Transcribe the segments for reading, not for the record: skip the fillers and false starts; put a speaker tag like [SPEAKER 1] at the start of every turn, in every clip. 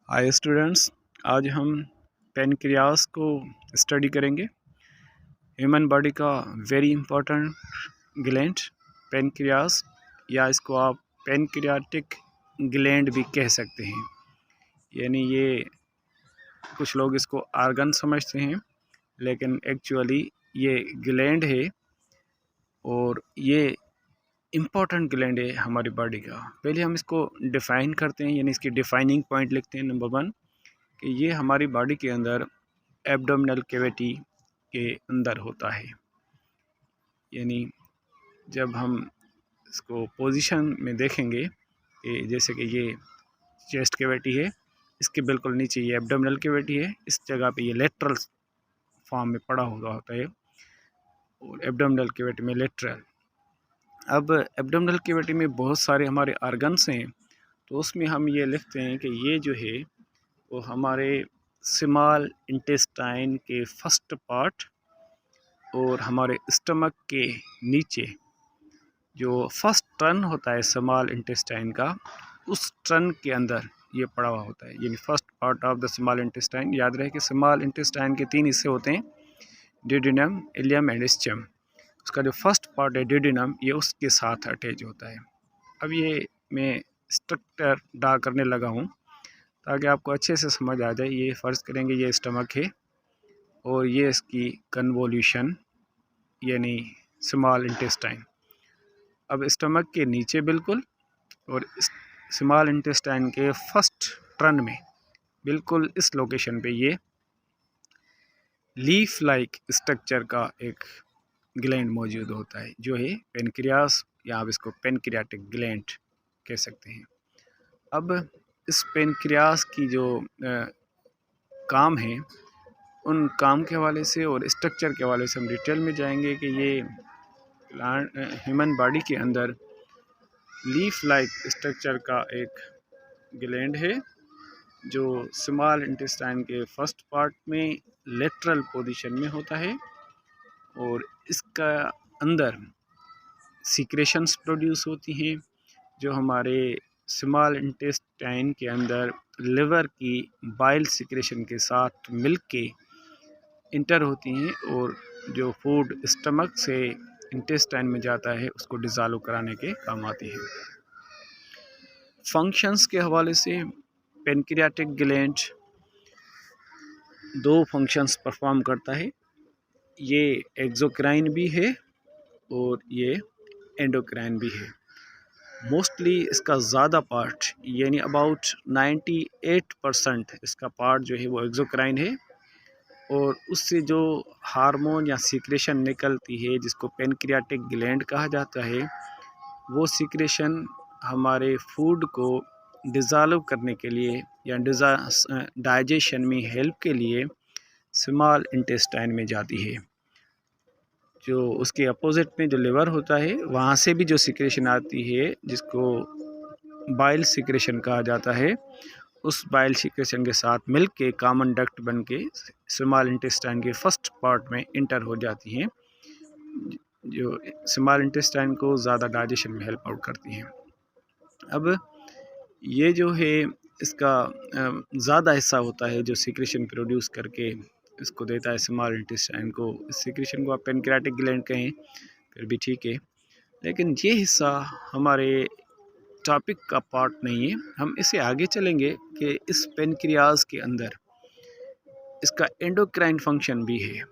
[SPEAKER 1] Hi students, आज हम pancreas को स्टडी करेंगे। ह्यूमन बॉडी का वेरी इंपॉर्टेंट ग्लैंड पेनक्रियास, या इसको आप पेनक्रियाटिक ग्लैंड भी कह सकते हैं। यानी ये कुछ लोग इसको आर्गन समझते हैं, लेकिन एक्चुअली ये ग्लैंड है और ये इम्पॉर्टेंट ग्लैंड है हमारी बॉडी का। पहले हम इसको डिफ़ाइन करते हैं, यानी इसकी डिफ़ाइनिंग पॉइंट लिखते हैं। नंबर 1 कि ये हमारी बॉडी के अंदर एब्डोमिनल कैविटी के अंदर होता है। यानी जब हम इसको पोजीशन में देखेंगे कि जैसे कि ये चेस्ट कैविटी है, इसके बिल्कुल नीचे ये एब्डोमिनल कैविटी है, इस जगह पे ये लेटरल फॉर्म में पड़ा हुआ होता है और एब्डोमिनल कैविटी में लेटरल। अब एब्डोमिनल कैविटी में बहुत सारे हमारे ऑर्गन्स हैं, तो उसमें हम ये लिखते हैं कि ये जो है वो हमारे स्मॉल इंटेस्टाइन के फर्स्ट पार्ट और हमारे स्टमक के नीचे जो फर्स्ट टर्न होता है स्मॉल इंटेस्टाइन का, उस टर्न के अंदर ये पड़ा हुआ होता है। यानी first part of the small intestine. याद रहे कि स्मॉल इंटेस्टाइन के 3 हिस्से होते हैं, ड्यूडेनम, इलियम एंड इस्चियम। उसका जो फर्स्ट पार्ट है ड्यूडेनम, ये उसके साथ अटैच होता है। अब ये मैं स्ट्रक्चर ड्रा करने लगा हूँ ताकि आपको अच्छे से समझ आ जाए। ये फ़र्ज़ करेंगे ये स्टमक है और ये इसकी कन्वोल्यूशन यानी स्मॉल इंटेस्टाइन। अब स्टमक के नीचे बिल्कुल और स्मॉल इंटेस्टाइन के फर्स्ट टर्न में बिल्कुल इस लोकेशन पे ये लीफ लाइक स्ट्रक्चर का एक ग्लैंड मौजूद होता है, जो है पेनक्रियास, या आप इसको पेनक्रियाटिक ग्लैंड कह सकते हैं। अब इस पेनक्रियास की जो काम है, उन काम के हवाले से और स्ट्रक्चर के हवाले से हम डिटेल में जाएंगे कि ये प्लांट ह्यूमन बॉडी के अंदर लीफ लाइक स्ट्रक्चर का एक ग्लैंड है, जो स्मॉल इंटेस्टाइन के फर्स्ट पार्ट में लेटरल पोजीशन में होता है और इसका अंदर सीक्रेशंस प्रोड्यूस होती हैं, जो हमारे स्मॉल इंटेस्टाइन के अंदर लिवर की बाइल सीक्रेशन के साथ मिलके इंटर होती हैं और जो फूड स्टमक से इंटेस्टाइन में जाता है उसको डिज़ोल्व कराने के काम आती है। फंक्शंस के हवाले से पेनक्रियाटिक ग्लैंड 2 फंक्शंस परफॉर्म करता है। ये एक्सोक्राइन भी है और ये एंडोक्राइन भी है। मोस्टली इसका ज़्यादा पार्ट यानी अबाउट 98% इसका पार्ट जो है वो एक्सोक्राइन है, और उससे जो हार्मोन या सीक्रेशन निकलती है जिसको पेनक्रियाटिक ग्लैंड कहा जाता है, वो सीक्रेशन हमारे फूड को डिज़ोल्व करने के लिए या डाइजेशन में हेल्प के लिए स्मॉल इंटेस्टाइन में जाती है। जो उसके अपोजिट में जो लिवर होता है, वहाँ से भी जो सीक्रेशन आती है जिसको बाइल सीक्रेशन कहा जाता है, उस बाइल सीक्रेशन के साथ मिल के कॉमन डक्ट बन के स्मॉल इंटेस्टाइन के फर्स्ट पार्ट में इंटर हो जाती हैं, जो स्मॉल इंटेस्टाइन को ज़्यादा डाइजेशन में हेल्प आउट करती हैं। अब ये जो है इसका ज़्यादा हिस्सा होता है जो सीक्रेशन प्रोड्यूस करके इसको देता है स्मॉल इंटेस्टाइन को। इस सीक्रेशन को आप पेनक्रियाटिक ग्लैंड कहें फिर भी ठीक है, लेकिन ये हिस्सा हमारे टॉपिक का पार्ट नहीं है। हम इसे आगे चलेंगे कि इस पेनक्रियाज के अंदर इसका एंडोक्राइन फंक्शन भी है,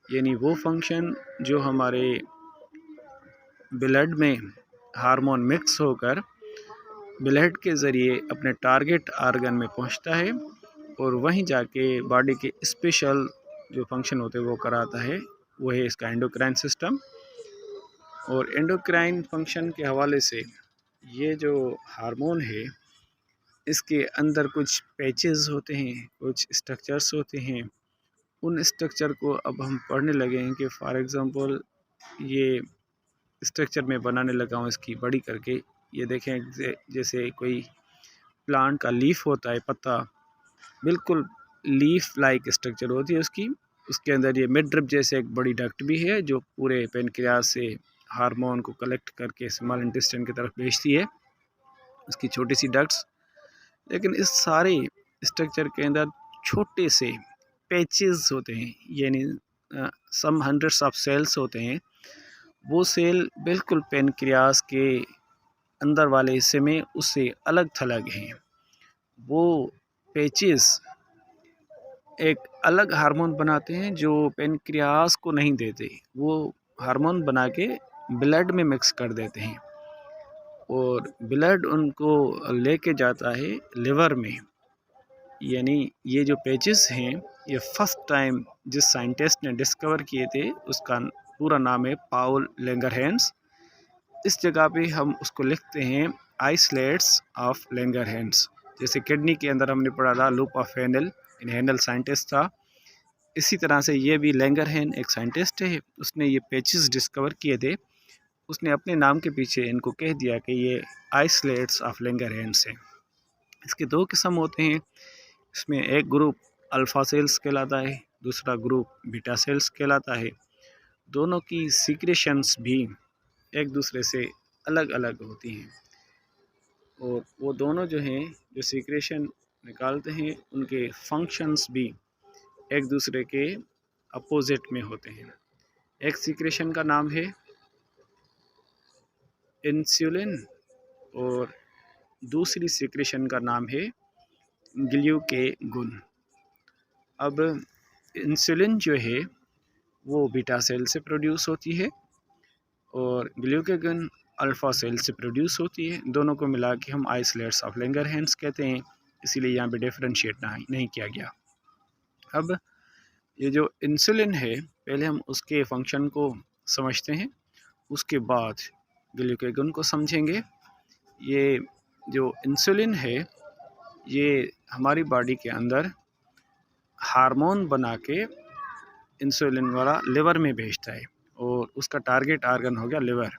[SPEAKER 1] यानी वो फंक्शन जो हमारे ब्लड में हार्मोन मिक्स होकर ब्लड के ज़रिए अपने टारगेट आर्गन में पहुंचता है और वहीं जाके बॉडी के स्पेशल जो फंक्शन होते हैं वो कराता है। वो है इसका एंडोक्राइन सिस्टम। और एंडोक्राइन फंक्शन के हवाले से ये जो हार्मोन है, इसके अंदर कुछ पैचेस होते हैं, कुछ स्ट्रक्चर्स होते हैं। उन स्ट्रक्चर को अब हम पढ़ने लगे हैं कि फॉर एग्ज़ाम्पल ये स्ट्रक्चर में बनाने लगा हूँ इसकी बड़ी करके। ये देखें जैसे कोई प्लांट का लीफ होता है, पत्ता, बिल्कुल लीफ लाइक स्ट्रक्चर होती है उसकी। उसके अंदर ये मिड ड्रिप जैसे एक बड़ी डक्ट भी है जो पूरे पेनक्रियाज से हार्मोन को कलेक्ट करके स्मॉल इंटेस्टाइन की तरफ भेजती है, उसकी छोटी सी डक्ट्स। लेकिन इस सारे स्ट्रक्चर के अंदर छोटे से पैचेस होते हैं, यानी सम हंड्रेड्स ऑफ सेल्स होते हैं। वो सेल बिल्कुल पेनक्रियास के अंदर वाले हिस्से में उससे अलग थलग हैं। वो पैचेस एक अलग हार्मोन बनाते हैं जो पेनक्रियास को नहीं देते। वो हार्मोन बना के ब्लड में मिक्स कर देते हैं और ब्लड उनको लेके जाता है लिवर में। यानी ये जो पैचेस हैं ये फर्स्ट टाइम जिस साइंटिस्ट ने डिस्कवर किए थे उसका पूरा नाम है पाउल लैंगरहैंस। इस जगह पे हम उसको लिखते हैं आइसलेट्स ऑफ लैंगरहैंस। जैसे किडनी के अंदर हमने पढ़ा था loop of Henle, handle scientist था, इसी तरह से ये भी लैंगरहैंस एक साइंटिस्ट है, उसने ये पैचेस डिस्कवर किए थे। उसने अपने नाम के पीछे इनको कह दिया कि ये आइसलेट्स ऑफ लैंगरहैंस हैं। इसके दो किस्म होते हैं, इसमें एक ग्रुप अल्फ़ा सेल्स कहलाता है, दूसरा ग्रुप बीटा सेल्स कहलाता है। दोनों की सीक्रेशंस भी एक दूसरे से अलग अलग होती हैं और वो दोनों जो हैं जो सीक्रेशन निकालते हैं उनके फंक्शंस भी एक दूसरे के अपोजिट में होते हैं। एक सीक्रेशन का नाम है इंसुलिन और दूसरी सीक्रेशन का नाम है ग्लूकेगोन। अब इंसुलिन जो है वो बीटा सेल से प्रोड्यूस होती है और ग्लूकेगोन अल्फ़ा सेल से प्रोड्यूस होती है। दोनों को मिला के हम आइसलेट्स ऑफ लैंगरहैंस कहते हैं, इसीलिए यहाँ पे डिफ्रेंशिएट नहीं किया गया। अब ये जो इंसुलिन है पहले हम उसके फंक्शन को समझते हैं, उसके बाद ग्लूकेगोन को समझेंगे। ये जो इंसुलिन है ये हमारी बॉडी के अंदर हार्मोन बना के इंसुलिन वाला लिवर में भेजता है और उसका टारगेट आर्गन हो गया लिवर।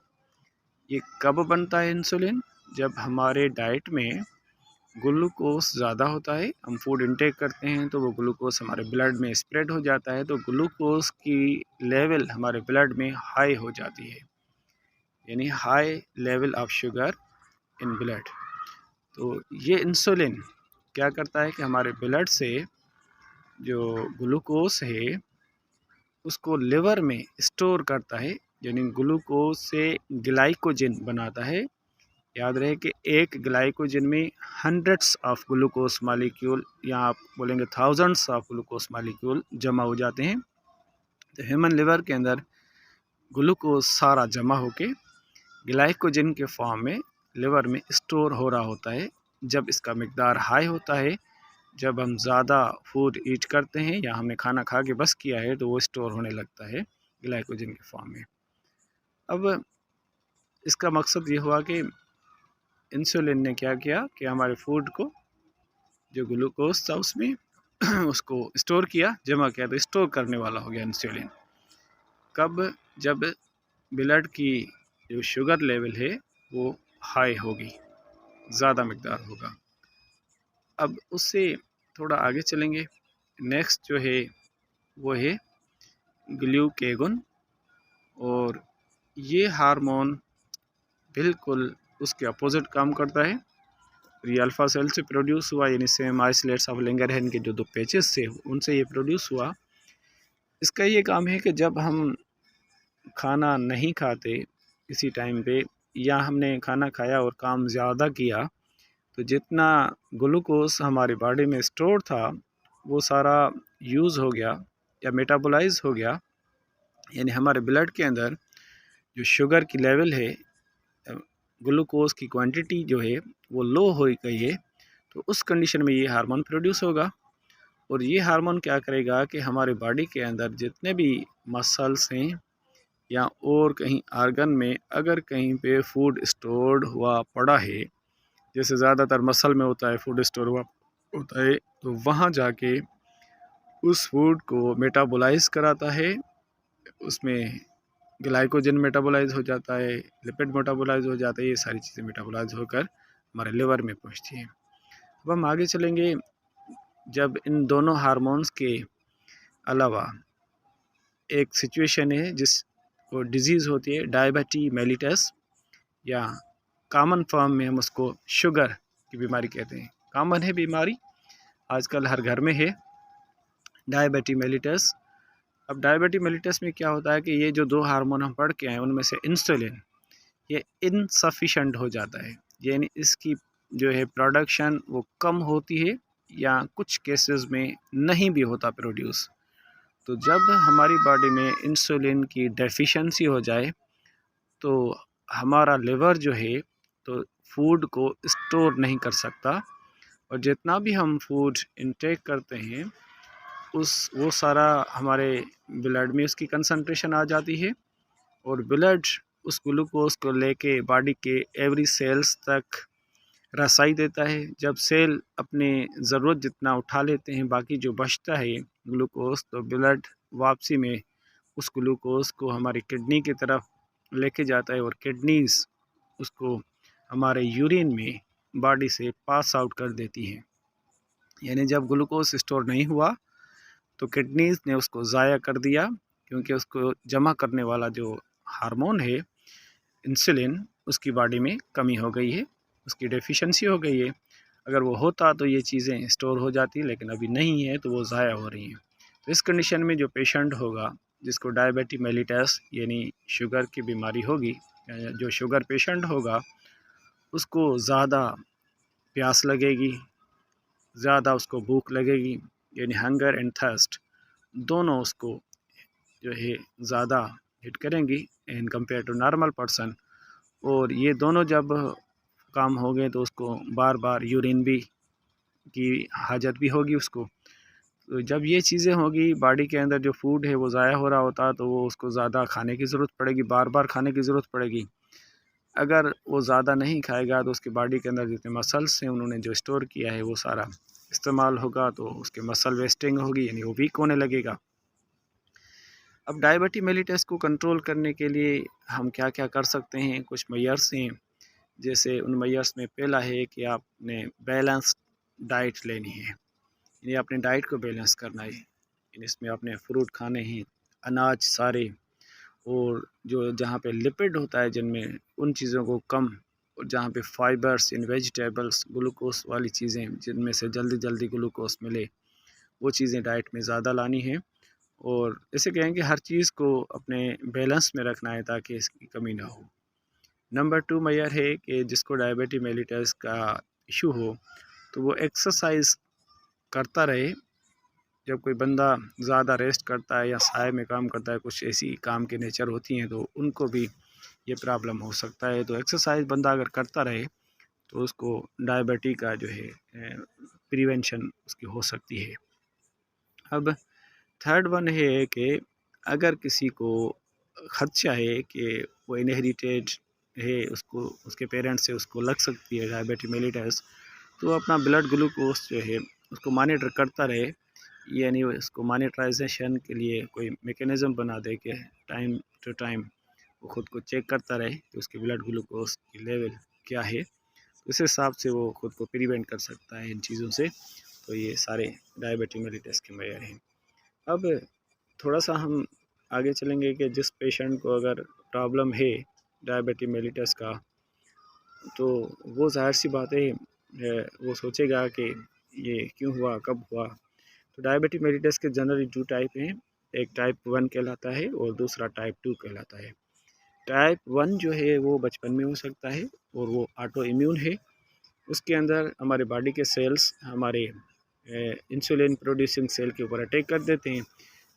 [SPEAKER 1] ये कब बनता है इंसुलिन? जब हमारे डाइट में ग्लूकोज ज़्यादा होता है, हम फूड इंटेक करते हैं तो वो ग्लूकोज हमारे ब्लड में स्प्रेड हो जाता है, तो ग्लूकोज की लेवल हमारे ब्लड में हाई हो जाती है, यानी high level of sugar in blood. तो ये इंसुलिन क्या करता है कि हमारे ब्लड से जो ग्लूकोज है उसको लिवर में स्टोर करता है, यानी ग्लूकोज से ग्लाइकोजन बनाता है। याद रहे कि एक ग्लाइकोजन में हंड्रेड्स ऑफ ग्लूकोज मालिक्यूल या आप बोलेंगे थाउजेंड्स ऑफ ग्लूकोज मालिक्यूल जमा हो जाते हैं। तो ह्यूमन लिवर के अंदर ग्लूकोज सारा जमा होके ग्लाइकोजन के फॉर्म में लिवर में स्टोर हो रहा होता है। जब इसका मिकदार हाई होता है, जब हम ज़्यादा फूड ईट करते हैं या हमने खाना खा के बस किया है तो वो स्टोर होने लगता है ग्लाइकोजन के फॉर्म में। अब इसका मकसद ये हुआ कि इंसुलिन ने क्या किया कि हमारे फूड को जो ग्लूकोज था उसमें उसको स्टोर किया, जमा किया, तो स्टोर करने वाला हो गया इंसुलिन। कब? जब ब्लड की जो शुगर लेवल है वो हाई होगी, ज़्यादा मिकदार होगा। अब उससे थोड़ा आगे चलेंगे, नेक्स्ट जो है वो है ग्लूकेगोन और ये हार्मोन बिल्कुल उसके अपोजिट काम करता है। ये अल्फ़ा सेल से प्रोड्यूस हुआ, यानी सेम आइसलेट्स ऑफ लैंगरहैंस के जो दो पैचेस थे उनसे ये प्रोड्यूस हुआ। इसका ये काम है कि जब हम खाना नहीं खाते किसी टाइम पे या हमने खाना खाया और काम ज़्यादा किया तो जितना ग्लूकोज हमारी बॉडी में स्टोर था वो सारा यूज़ हो गया या मेटाबोलाइज हो गया, यानी हमारे ब्लड के अंदर जो शुगर की लेवल है, ग्लूकोज की क्वांटिटी जो है वो लो हो गई है। तो उस कंडीशन में ये हार्मोन प्रोड्यूस होगा और ये हार्मोन क्या करेगा कि हमारे बॉडी के अंदर जितने भी मसल्स हैं या और कहीं आर्गन में अगर कहीं पे फूड स्टोर्ड हुआ पड़ा है, जैसे ज़्यादातर मसल में होता है फूड स्टोर हुआ होता है, तो वहाँ जाके उस फूड को मेटाबोलाइज कराता है, उसमें ग्लाइकोजन मेटाबोलाइज हो जाता है, लिपिड मेटाबोलाइज हो जाता है, ये सारी चीज़ें मेटाबोलाइज होकर हमारे लिवर में पहुँचती हैं। अब हम आगे चलेंगे, जब इन दोनों हार्मोन्स के अलावा एक सिचुएशन है जिसको डिजीज़ होती है डायबिटी मेलिटस या कॉमन फॉर्म में हम उसको शुगर की बीमारी कहते हैं। कॉमन है बीमारी आजकल हर घर में है, डायबिटी मेलिटस। अब डायबिटी मेलिटस में क्या होता है कि ये जो 2 हार्मोन हम पढ़ के आए उनमें से इंसुलिन ये इनसफिशेंट हो जाता है, यानी इसकी जो है प्रोडक्शन वो कम होती है या कुछ केसेस में नहीं भी होता प्रोड्यूस। तो जब हमारी बॉडी में इंसुलिन की डेफिशिएंसी हो जाए तो हमारा लिवर जो है तो फूड को स्टोर नहीं कर सकता, और जितना भी हम फूड इनटेक करते हैं वो सारा हमारे ब्लड में उसकी कंसंट्रेशन आ जाती है, और ब्लड उस ग्लूकोज को लेके बॉडी के एवरी सेल्स तक रसाई देता है। जब सेल अपने ज़रूरत जितना उठा लेते हैं, बाकी जो बचता है ग्लूकोज, तो ब्लड वापसी में उस ग्लूकोज को हमारी किडनी की तरफ लेके जाता है, और किडनीज उसको हमारे यूरिन में बॉडी से पास आउट कर देती हैं। यानी जब ग्लूकोज स्टोर नहीं हुआ तो किडनीज ने उसको ज़ाया कर दिया, क्योंकि उसको जमा करने वाला जो हार्मोन है इंसुलिन उसकी बॉडी में कमी हो गई है, उसकी डेफिशिएंसी हो गई है। अगर वो होता तो ये चीज़ें स्टोर हो जाती, लेकिन अभी नहीं है तो वो ज़ाया हो रही हैं। तो इस कंडीशन में जो पेशेंट होगा जिसको डायबिटी मेलिटस यानी शुगर की बीमारी होगी, जो शुगर पेशेंट होगा उसको ज़्यादा प्यास लगेगी, ज़्यादा उसको भूख लगेगी, यानी हंगर एंड थर्स्ट दोनों उसको जो है ज़्यादा हिट करेंगी in compare to normal person. और ये दोनों जब काम हो गए तो उसको बार बार यूरिन भी की हाजत भी होगी उसको। तो जब ये चीज़ें होगी बॉडी के अंदर जो फूड है वो ज़ाया हो रहा होता, तो वो उसको ज़्यादा खाने की ज़रूरत पड़ेगी, बार बार खाने की ज़रूरत पड़ेगी। अगर वो ज़्यादा नहीं खाएगा तो उसके बॉडी के अंदर जितने मसल्स हैं उन्होंने जो स्टोर किया है वो सारा इस्तेमाल होगा, तो उसके मसल वेस्टिंग होगी, यानी वो वीक होने लगेगा। अब डायबिटी मेलिटस को कंट्रोल करने के लिए हम क्या क्या कर सकते हैं, कुछ मेजर्स हैं। जैसे उन मेजर्स में पहला है कि आपने बैलेंस डाइट लेनी है, यानी अपने डाइट को बैलेंस करना है। इसमें आपने फ्रूट खाने हैं, अनाज सारे, और जो जहाँ पे लिपिड होता है जिनमें उन चीज़ों को कम, और जहाँ पे फाइबर्स इन वेजिटेबल्स ग्लूकोज वाली चीज़ें जिनमें से जल्दी जल्दी ग्लूकोज मिले वो चीज़ें डाइट में ज़्यादा लानी है। और इसे कहेंगे हर चीज़ को अपने बैलेंस में रखना है ताकि इसकी कमी ना हो। नंबर 2 मेजर है कि जिसको डायबिटी मेलिटस का इशू हो तो वो एक्सरसाइज करता रहे। जब कोई बंदा ज़्यादा रेस्ट करता है या साय में काम करता है, कुछ ऐसी काम के नेचर होती हैं तो उनको भी ये प्रॉब्लम हो सकता है। तो एक्सरसाइज बंदा अगर करता रहे तो उसको डायबिटी का जो है प्रिवेंशन उसकी हो सकती है। अब थर्ड वन है कि अगर किसी को खदशा है कि वो इनहेरिटेड है, उसको उसके पेरेंट्स से उसको लग सकती है डायबिटी मेलिटस, तो अपना ब्लड ग्लूकोज जो है उसको मॉनिटर करता रहे, यानी उसको मॉनिटराइजेशन के लिए कोई मेकेनिज़्म बना दे के टाइम टू टाइम वो ख़ुद को चेक करता रहे कि उसके ब्लड ग्लूकोज की लेवल क्या है। तो इस हिसाब से वो ख़ुद को प्रिवेंट कर सकता है इन चीज़ों से। तो ये सारे डायबिटी मेलिटस के मेजर हैं। अब थोड़ा सा हम आगे चलेंगे कि जिस पेशेंट को अगर प्रॉब्लम है डायबिटी मेलिटस का, तो वो ज़ाहिर सी बात है वो सोचेगा कि ये क्यों हुआ, कब हुआ। तो डायबिटी मेलिटस के जनरली 2 टाइप हैं, एक टाइप 1 कहलाता है और दूसरा टाइप 2 कहलाता है। टाइप 1 जो है वो बचपन में हो सकता है और वो ऑटो इम्यून है। उसके अंदर हमारे बॉडी के सेल्स हमारे इंसुलिन प्रोड्यूसिंग सेल के ऊपर अटैक कर देते हैं।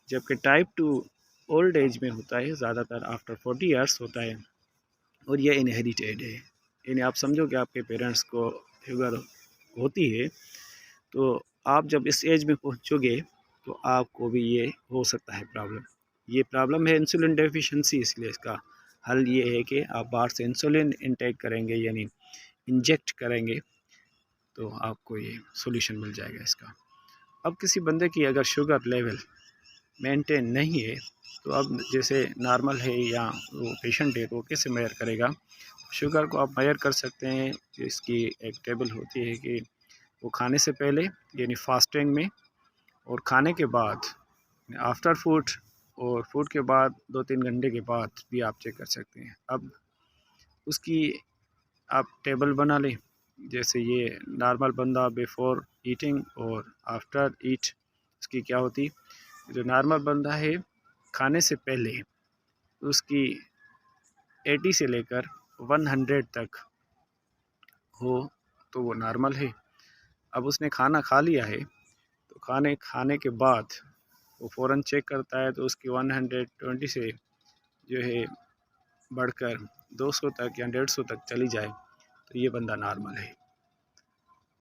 [SPEAKER 1] जबकि टाइप 2 ओल्ड एज में होता है, ज़्यादातर आफ्टर 40 ईयर्स होता है, और यह इनहेरिटेड है। यानी आप समझो कि आपके पेरेंट्स को शुगर होती है, तो आप जब इस एज में पहुंचोगे तो आपको भी ये हो सकता है प्रॉब्लम। ये प्रॉब्लम है इंसुलिन डेफिशिएंसी, इसलिए इसका हल ये है कि आप बाहर से इंसुलिन इनटेक करेंगे, यानी इंजेक्ट करेंगे, तो आपको ये सॉल्यूशन मिल जाएगा इसका। अब किसी बंदे की अगर शुगर लेवल मेंटेन नहीं है, तो अब जैसे नॉर्मल है या वो पेशेंट है तो वो कैसे मेजर करेगा। शुगर को आप मेजर कर सकते हैं, इसकी एक टेबल होती है कि वो खाने से पहले यानी फास्टिंग में, और खाने के बाद आफ्टर फूड, और फूड के बाद 2-3 घंटे के बाद भी आप चेक कर सकते हैं। अब उसकी आप टेबल बना लें, जैसे ये नॉर्मल बंदा बिफोर ईटिंग और आफ्टर ईट, उसकी क्या होती। जो नॉर्मल बंदा है खाने से पहले उसकी 80 से लेकर 100 तक हो तो वो नॉर्मल है। अब उसने खाना खा लिया है तो खाने के बाद वो फ़ौरन चेक करता है तो उसकी 120 से जो है बढ़कर 200 तक या 150 तक चली जाए तो ये बंदा नॉर्मल है।